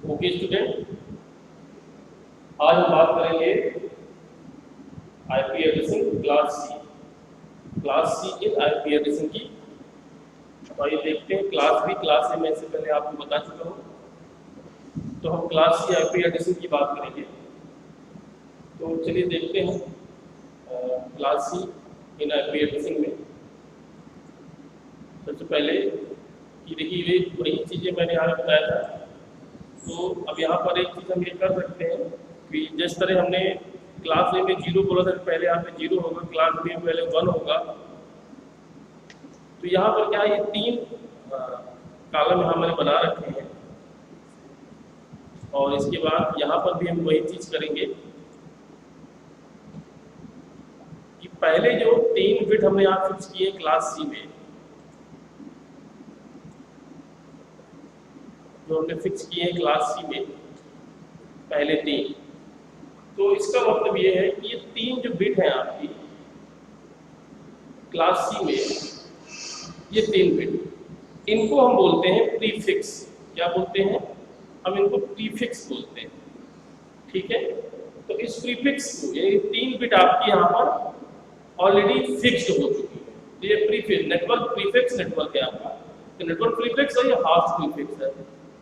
Okay student, आज हम बात करेंगे आईपी एड्रेसिंग क्लास सी इन आईपी एड्रेसिंग की। तो आइए देखते हैं क्लास सी मैं इससे पहले आपको बता चुका हूँ। तो हम क्लास सी आईपी एड्रेसिंग की बात करेंगे। तो चलिए देखते हैं क्लास सी इन आईपी एड्रेसिंग में। सबसे पहले कि देखिए ये वही चीज़ें मैंने यहाँ बताया था। तो अब यहाँ पर एक चीज़ हम ये कर सकते हैं कि जिस तरह हमने क्लास ए में 0 बोला था, पहले यहाँ पे 0 होगा, क्लास बी में पहले 1 होगा। तो यहाँ पर क्या है, ये 3 कॉलम यहाँ मैंने बना रखे हैं। और इसके बाद यहाँ पर भी हम वही चीज़ करेंगे कि पहले जो 3 बिट हमने यहाँ फिक्स किए क्लास सी में, जो हमने फिक्स किए हैं क्लास सी में पहले 3, तो इसका मतलब ये है कि ये 3 जो बिट हैं आपकी क्लास सी में, ये 3 बिट, इनको हम बोलते हैं प्रीफिक्स। क्या बोलते हैं? हम इनको प्रीफिक्स बोलते हैं। ठीक है, तो इस प्रीफिक्स को, ये 3 बिट आपकी यहाँ पर ऑलरेडी फिक्स्ड हो चुकी है। तो ये प्रीफिक्स नेटवर्क प्रीफिक्स नेटवर्क है आपका। तो नेटवर्क प्रीफिक्स है, ये हाफ प्रीफिक्स है।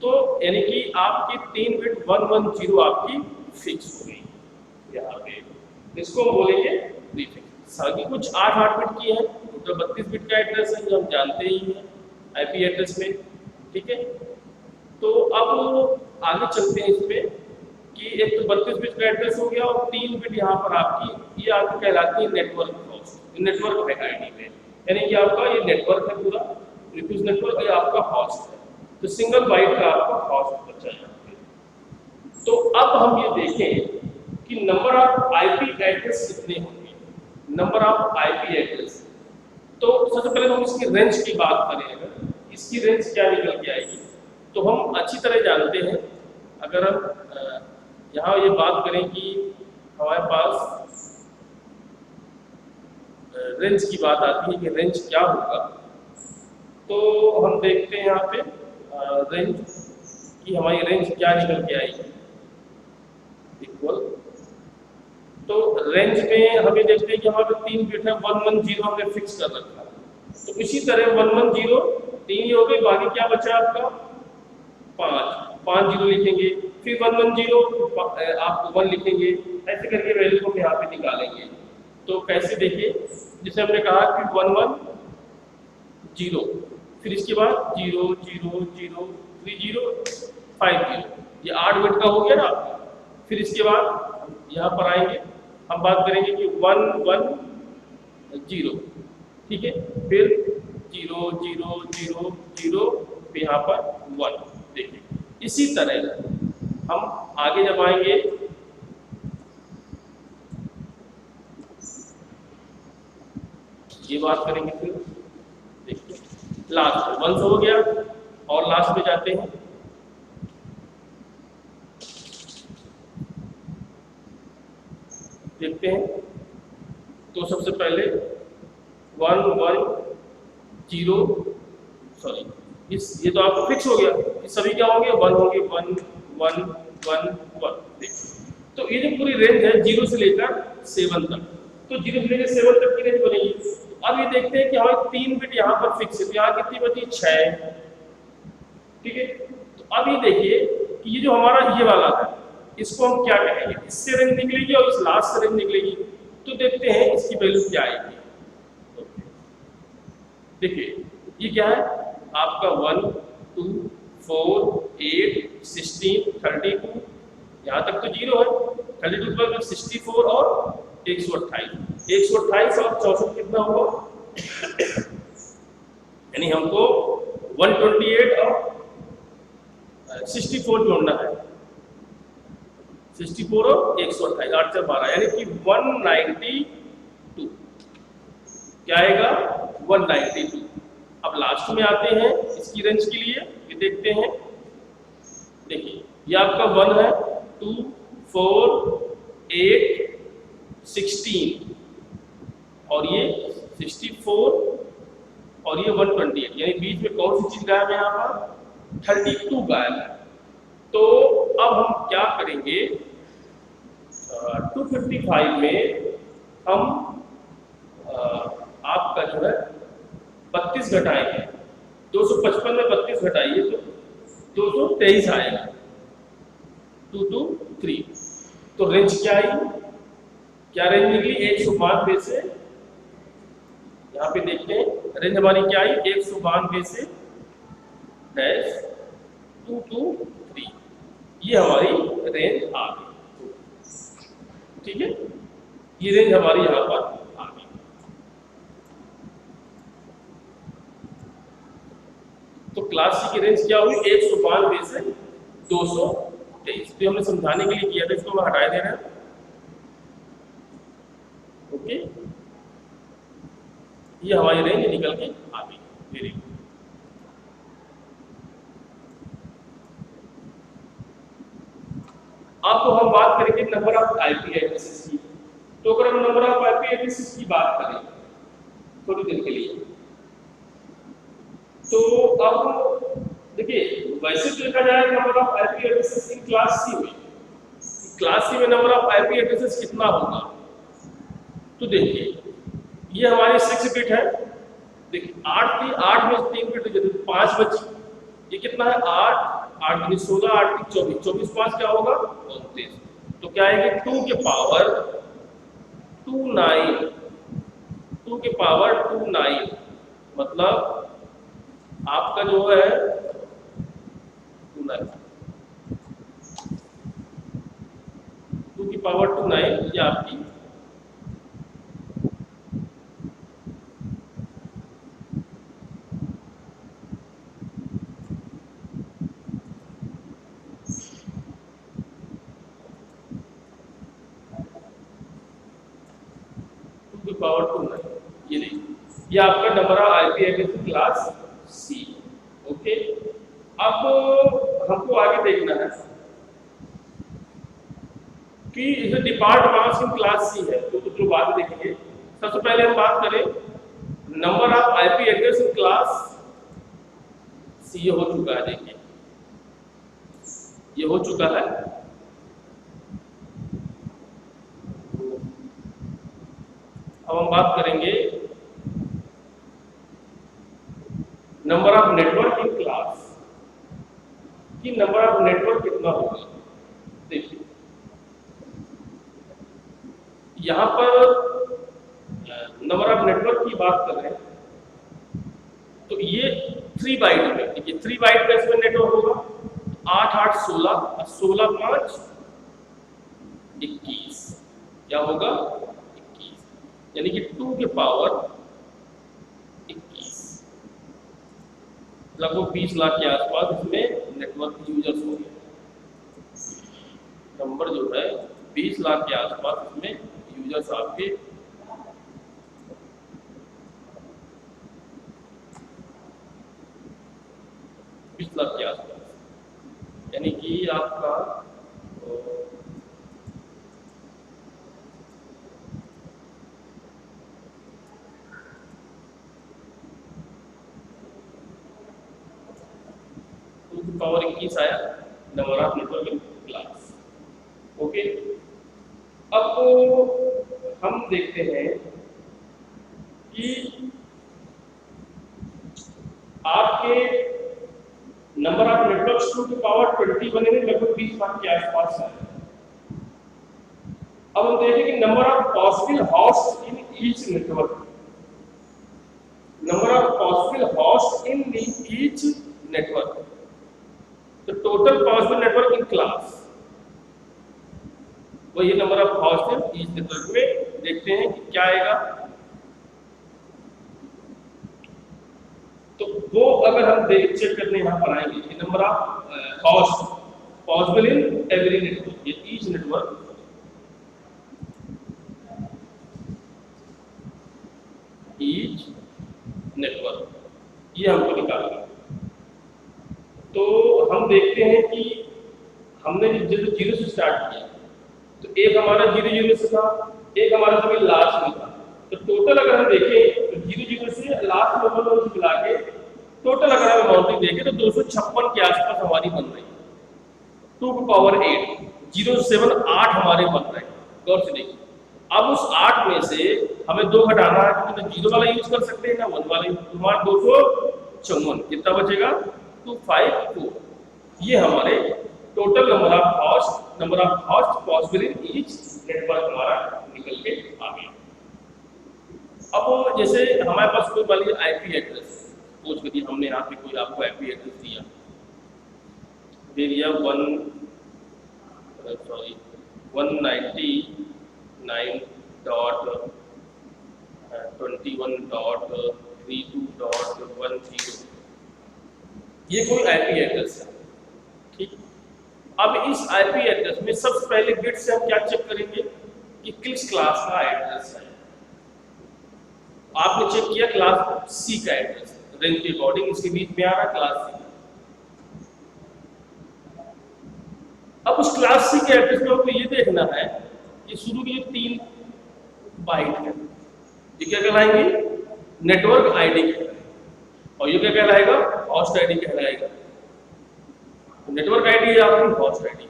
तो यानी कि आपकी 3 बिट 110 आपकी फिक्स हो गई यहाँ पे। इसको हम बोलेंगे प्रीफिक्स। बाकी कुछ 8 बिट की है, टोटल 32 बिट का एड्रेस है जो हम जानते ही हैं आईपी एड्रेस में। ठीक है, तो अब आगे चलते हैं इसमें कि एक तो 32 बिट का एड्रेस हो गया और 3 बिट यहाँ पर आपकी, ये आपकी कहलाती है नेटवर्क होस्ट। नेटवर्क है आईडी में, यानी कि आपका ये नेटवर्क है पूरा प्रीफिक्स नेटवर्क, ये आपका होस्ट है। तो सिंगल बाइट का आपका होस्ट बचा है। तो अब हम ये देखें कि नंबर ऑफ आईपी एड्रेस कितने होंगे। नंबर ऑफ आईपी एड्रेस, तो सबसे पहले हम इसकी रेंज की बात करें। अगर इसकी रेंज क्या निकल के आएगी, तो हम अच्छी तरह जानते हैं। अगर हम यहाँ ये बात करें कि हमारे पास रेंज की बात आती है कि रेंज क्या होगा, तो हम देखते हैं यहाँ पे रेंज की हमारी रेंज क्या निकल के आएगी इक्वल। तो रेंज में हमें देखते हैं कि हमारे 3 बिट है, 110 हमने फिक्स कर रखा है। तो इसी तरह 110 3 हो गए, बाकी क्या बचा आपका 5 जीरो लिखेंगे, फिर 110 आप 1 लिखेंगे, ऐसे करके वैल्यू को यहाँ पे निकालेंगे। तो कैसे देखिए, जैसे हमने कहा कि 110, फिर इसके बाद 0 0 0 3 0 5 0, ये 8 बिट का हो गया ना। फिर इसके बाद यहाँ पर आएंगे, हम बात करेंगे कि 1 1 0, ठीक है, फिर 0 0 0 0, फिर यहाँ पर 1। देखिए इसी तरह हम आगे जब आएंगे, ये बात करेंगे। फिर देखिए लास्ट 1 हो गया और लास्ट में जाते हैं। देखते हैं, तो सबसे पहले 1 1 0, सॉरी ये तो आपको फिक्स हो गया, ये सभी क्या होंगे 1 होंगे, 1 1 1 1। देखिए तो ये जो पूरी रेंज है 0 से लेकर 7 तक, तो 0 से लेकर 7 तक की रेंज बनेगी। अब ये देखते हैं कि हमारे 3 बिट यहाँ पर फिक्स है, तो यहाँ कितनी बची 6। ठीक है, तो अब ये देखिए कि ये जो हमारा ये वाला है, इसको हम क्या कहेंगे, इससे रेंज निकलेगी और इस लास्ट से रेंज निकलेगी। तो देखते हैं इसकी वैल्यू क्या आएगी। देखिए ये क्या है आपका 1 2 4 8 16 32, यहाँ तक तो 0 है। 32 पर 64 और 128, 128 और 64 कितना होगा, यानी हमको 128 और 64 जोड़ना है। 64 और 128, 8 से 12, यानी कि 192। क्या आएगा 192। अब लास्ट में आते हैं इसकी रेंज के लिए, ये देखते हैं। देखिए ये आपका 1 है, 2 4 8 16 और ये 64 और ये 128, यानी बीच में कौन सी चीज गायब है यहाँ पर 32 गायब है। तो अब हम क्या करेंगे, 255 में हम आपका जो है 32 घटाएंगे, 255 में 32 घटाइए तो 223 आएगा, 223। तो रेंज क्या आई, क्या रेंज निकली, 192 से, यहाँ पे देखते हैं रेंज हमारी क्या आई, 192 से डैश 223, ये हमारी रेंज आ गई। ठीक है, ये रेंज हमारी यहाँ पर आ गई। तो क्लास सी की रेंज क्या हुई, 192 से 223। तो हमने समझाने के लिए किया था, इसको हम हटा दे रहे हैं। ओके, ये हमारी रेंज निकल के आ गई। Very good. अब तो हम बात करेंगे नंबर ऑफ आईपी एड्रेसेस की। तो अगर हम नंबर ऑफ आईपी एड्रेसेस की बात करें थोड़ी देर के लिए, तो अब देखिए वैसे तो देखा जाए number of IP addresses in class C में, क्लास सी में नंबर ऑफ आईपी एड्रेसेस कितना होगा, तो देखिए ये हमारी 6 बिट है। देखिए 8 थी, 8 में 3 बिट तो 5 बची, ये कितना है 8, 8 दूनी 16, 8 तीन 24, 24 5 क्या होगा 29। तो क्या आएगी 2 के पावर 29, 2 के पावर 29, मतलब आपका जो है 29, 2 की पावर 29, ये आपकी पावर 29, ये नहीं, ये आपका number of IP address class C. Okay, अब हमको आगे देखना है कि इसे depart marks in class C है, तो जो बात देखेंगे। सबसे पहले हम बात करें number of IP address in class C, ये हो चुका है, देखिए ये हो चुका है। अब हम बात करेंगे number of network in class, कि नंबर ऑफ नेटवर्क कितना होगा। देखिए यहां पर नंबर ऑफ नेटवर्क की बात कर रहे हैं, तो ये 3 बाइट में, देखिए 3 बाइट का इसमें नेटवर्क होगा, 8 8 16, 16 5 21, क्या होगा यानी कि 2 के पावर 21, लगभग 20 लाख के आसपास इसमें नेटवर्क यूजर्स हो गए। नंबर जो है 20 लाख के आसपास इसमें यूजर्स आपके लाख के आसपास, यानी कि आपका पावर 21 आया number of network in class. Okay, अब हम देखते हैं कि आपके नंबर ऑफ नेटवर्क्स 2 की पावर 21 में लगभग 20 लाख के आसपास है। अब हम देखें कि number of possible host in each network, number of possible host in each network, तो total possible network in class, वही number of host in each network में देखते हैं कि क्या आएगा। तो वो अगर हम चेक करने यहां पर आएंगे कि number of host possible in every network, ये ईच नेटवर्क, ईच नेटवर्क, ये हमको निकालना है। तो हम देखते हैं कि हमने जब 0 से स्टार्ट किया तो एक हमारा 0 0 से था, एक हमारा सभी लास्ट में था। तो टोटल अगर हम देखें तो 0 0 से लास्ट नंबर मिला के टोटल अगर हम अमाउंटिंग देखें तो 256 के आसपास हमारी बन रही है। 2 की पावर 8, 0 से 7 8 हमारे बन रहे हैं। गौर से देखिए, अब उस 8 में से हमें 2 घटाना है, तो ना 0 वाला यूज कर सकते हैं ना 1 वाला यूज। हमारा 254 कितना बचेगा 254। ये हमारे total number of host possible in each network हमारा निकल के आ गया। अब जैसे हमारे पास कोई मान लीजिए आईपी एड्रेस, सपोज करिए हमने यहाँ पे कोई आपको आईपी एड्रेस दिया, दे दिया 199.21.32.10। ये कोई आईपी एड्रेस है, ठीक। अब इस आईपी एड्रेस में सबसे पहले बिट से हम क्या चेक करेंगे कि किस क्लास का एड्रेस है। आपने चेक किया क्लास सी का एड्रेस, रेंज के अकॉर्डिंग इसके बीच में आ रहा क्लास सी। अब उस क्लास सी के एड्रेस में आपको ये देखना है कि शुरू के 3 बाइट है, ये क्या कहलाएंगे नेटवर्क आईडी कहलाएगा, और ये क्या कहलाएगा होस्ट आईडी कहलाएगा। नेटवर्क आईडी है आपकी होस्ट आईडी,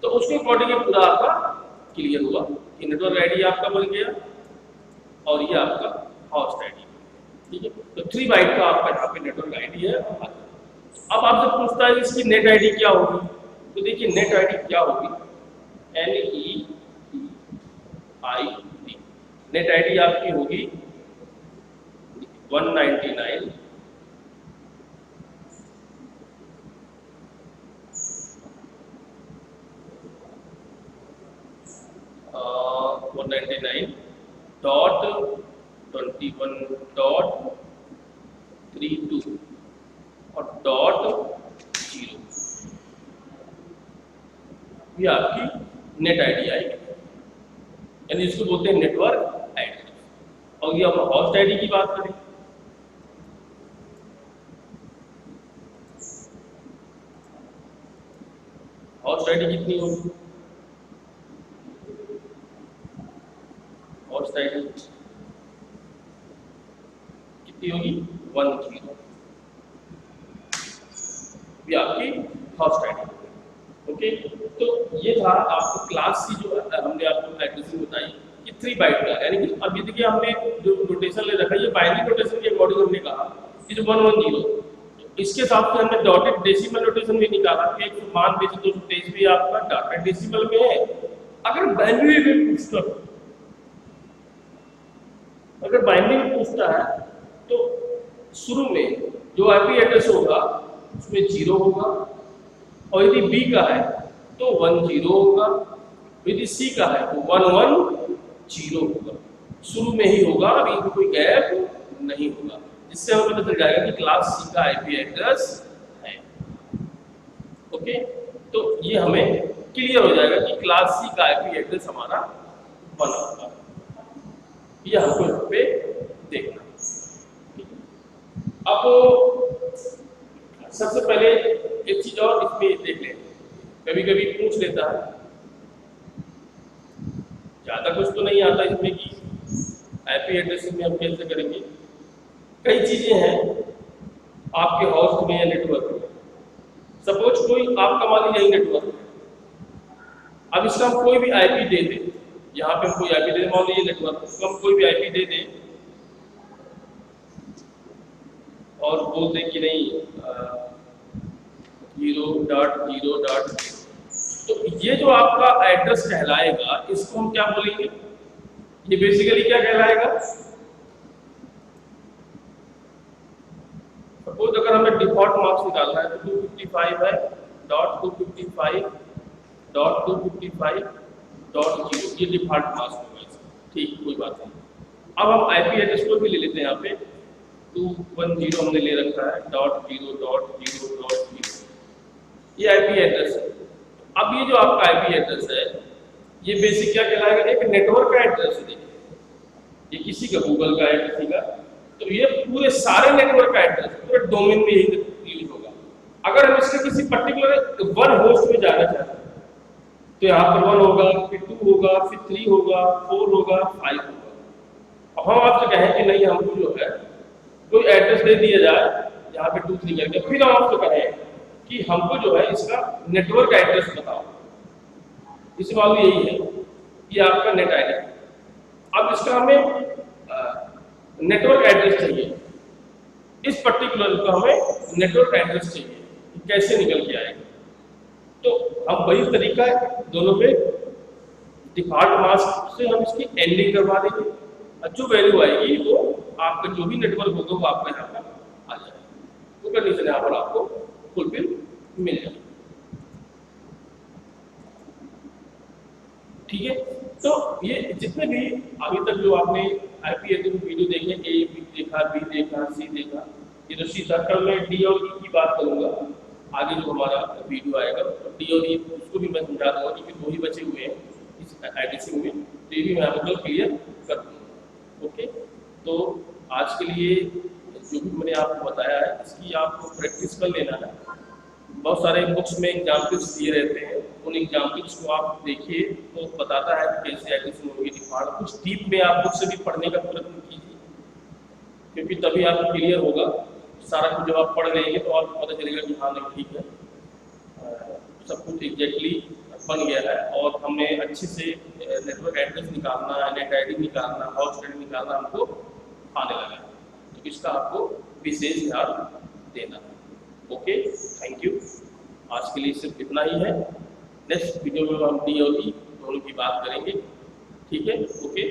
तो उसके अकॉर्डिंग पूरा आपका क्लियर हुआ कि नेटवर्क आईडी आपका बन गया और ये आपका होस्ट आईडी, ठीक है। तो 3 बाइट का आपका यहाँ पे नेटवर्क आईडी है। अब आपसे पूछता है इसकी नेट आईडी क्या होगी, तो देखिए नेट आईडी क्या होगी, NETID। नेट आईडी आपकी होगी 199 199.21.32 और .0, ये आपकी नेट आईडी आएगी, यानी इसको बोलते हैं नेटवर्क आईडी। और ये हम होस्ट आईडी की बात करें, होस्ट आईडी कितनी होगी, होस्ट आईडी कितनी होगी 10, ये आपकी होस्ट आईडी। ओके, तो ये था आपको क्लास सी जो हमने आपको एड्रेसिंग बताई कि 3 बाइट का, यानी कि अभी देखिए हमने जो नोटेशन ले रखा है ये बाइनरी नोटेशन के अकॉर्डिंग हमने कहा कि जो 110, इसके साथ में हमने डॉटेड डेसिमल नोटेशन भी निकाला कि 223 भी आपका डॉटेड डेसिमल में है। अगर बाइनरी में पूछता है तो शुरू में जो आईपी एड्रेस होगा उसमें 0 होगा, और यदि बी का है तो 10 होगा, यदि सी का है तो 110 होगा। शुरू में ही होगा, अभी कोई गैप नहीं होगा, जिससे हमें पता चल जाएगा कि क्लास सी का आईपी एड्रेस है। ओके, तो ये हमें क्लियर हो जाएगा कि क्लास सी का आईपी एड्रेस हमारा बना होगा। ये हमको यहाँ पे देखना। अब सबसे पहले एक चीज और इसमें देख लें, कभी कभी पूछ लेता है, ज्यादा कुछ तो नहीं आता इसमें कि आईपी एड्रेसिंग में हम कैसे करेंगे। कई चीजें हैं आपके होस्ट में या नेटवर्क में। सपोज कोई आपका मान लीजिए नेटवर्क है, अब इसका हम कोई भी आईपी दे दें, यहाँ पे हम कोई आईपी दे, मान लीजिए नेटवर्क, उसको हम कोई भी आईपी दे दें और बोलते कि नहीं 0.0.0, तो ये जो आपका एड्रेस कहलाएगा इसको हम क्या बोलेंगे, ये बेसिकली क्या कहलाएगा। सपोज अगर हमें डिफॉल्ट मार्क्स निकालना है तो 255 है, .255.255.0, ये डिफॉल्ट मार्क्स होगा इसका, ठीक, कोई बात नहीं। अब हम आईपी एड्रेस को भी ले लेते हैं, यहाँ पे 210 हमने ले रखा है .0.0.0, ये आईपी एड्रेस है। अब ये जो आपका आईपी एड्रेस है ये बेसिक क्या कहलाएगा, एक नेटवर्क का एड्रेस है। देखिए ये किसी का गूगल का है, किसी का, तो ये पूरे सारे नेटवर्क का एड्रेस पूरे डोमेन में ही यूज होगा। अगर हम इसके किसी पर्टिकुलर 1 होस्ट में जाना चाहते हैं तो यहाँ पर 1 होगा, फिर 2 होगा, फिर 3 होगा, 4 होगा, 5 होगा। अब हम आपसे कहें कि नहीं हमको जो है कोई एड्रेस दे दिया जाए यहाँ पे 2 3 करके, फिर हम आपसे कहें कि हमको जो है इसका नेटवर्क एड्रेस बताओ, इस वैल्यू यही है, ये आपका नेट आईडी। अब इसका हमें नेटवर्क एड्रेस चाहिए, इस पर्टिकुलर का हमें नेटवर्क एड्रेस चाहिए, कैसे निकल के आएगा। तो अब वही तरीका है दोनों पे, डिफॉल्ट मास्क से हम इसकी एंडिंग करवा देंगे और जो वैल्यू आएगी वो आपका जो भी नेटवर्क होगा वो आपका यहाँ पर आ जाएगा, वो कंडीशन यहाँ पर आपको फुलफिल मिल जाएगी। ठीक है, तो ये जितने भी अभी तक जो आपने आईपी एड्रेस वीडियो देखे, ए बी देखा, बी देखा, सी देखा, ये तो सीधा कल मैं डी और ई की बात करूंगा आगे जो हमारा वीडियो आएगा, तो डी और ई उसको भी मैं समझा दूंगा क्योंकि दो ही बचे हुए हैं इस एडिटिंग में, तो ये भी मैं आपको क्लियर कर दूंगा। ओके, तो आज के लिए जो भी मैंने आपको बताया है इसकी आपको प्रैक्टिस कर लेना है। बहुत सारे बुक्स में एग्जाम्पल्स दिए रहते हैं, उन एग्जाम्पल्स को आप देखिए तो बताता है कि कैसे एडिशन होगी डिफॉल्ट। कुछ डीप में आप बुक से भी पढ़ने का प्रयत्न कीजिए, क्योंकि तभी आपको क्लियर होगा। सारा कुछ जब आप पढ़ लेंगे तो आपको पता चलेगा कि हाँ नहीं ठीक है, सब कुछ एग्जैक्टली बन गया है और हमने अच्छे से नेटवर्क एड्रेस निकालना, नेट आईडी निकालना, हाउस आईडी निकालना हमको आने लगा है, तो इसका आपको विशेष ध्यान देना है। Okay, thank you. आज के लिए सिर्फ इतना ही है। नेक्स्ट वीडियो में हम डी और ई दोनों की बात करेंगे। ठीक है, ओके।